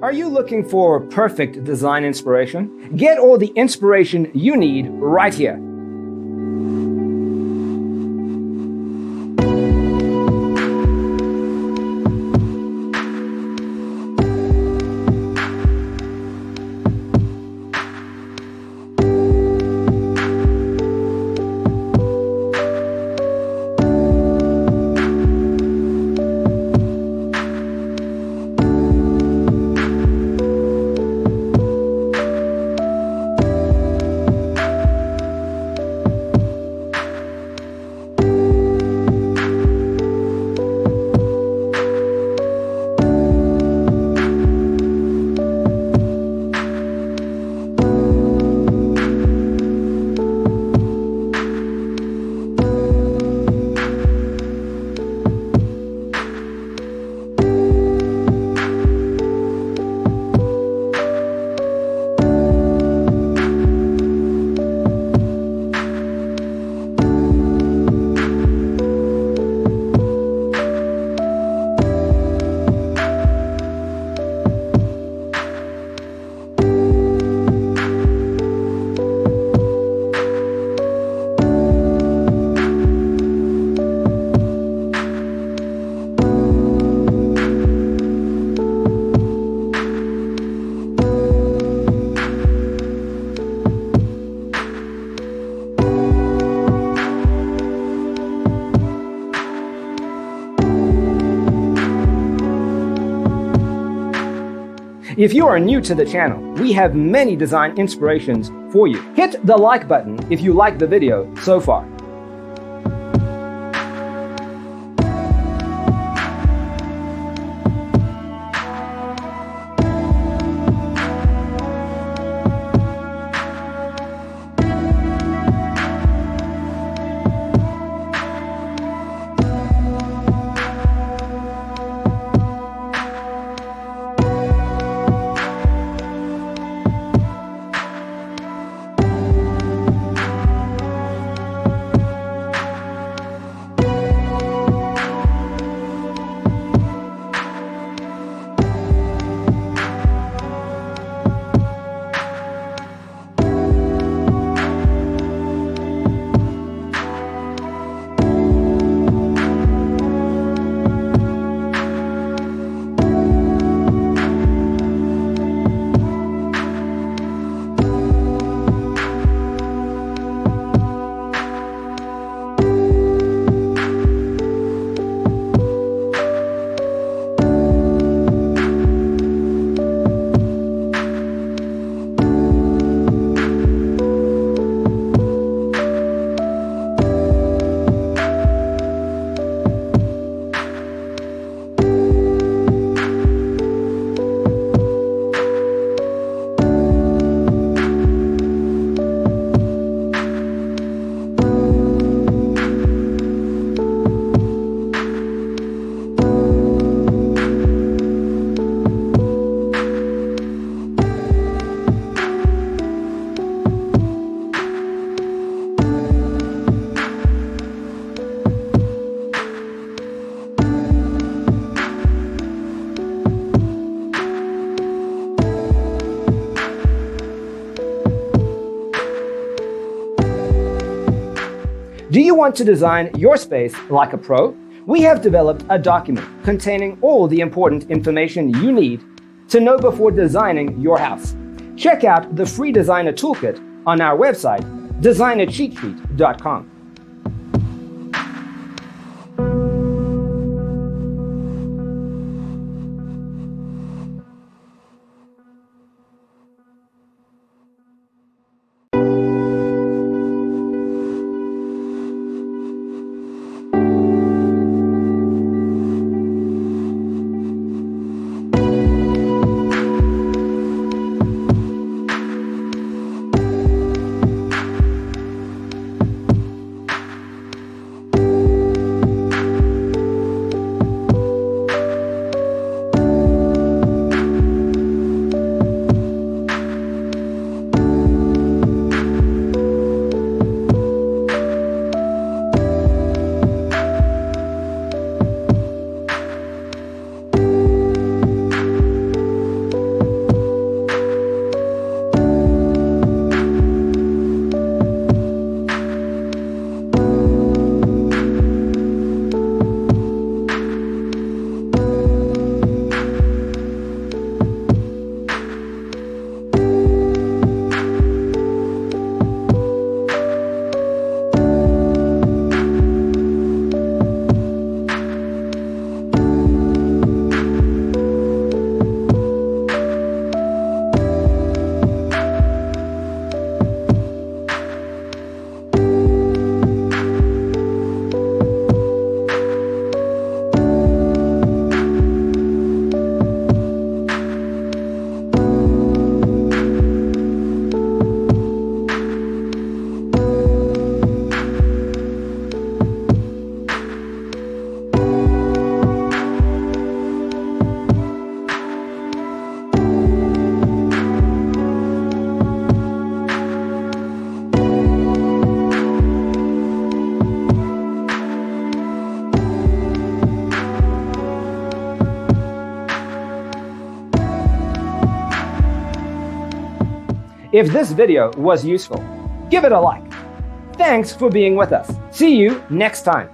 Are you looking for perfect design inspiration? Get all the inspiration you need right here. If you are new to the channel, we have many design inspirations for you. Hit the like button if you like the video so far. Do you want to design your space like a pro? We have developed a document containing all the important information you need to know before designing your house. Check out the free designer toolkit on our website, designercheatsheet.com. If this video was useful, give it a like. Thanks for being with us. See you next time.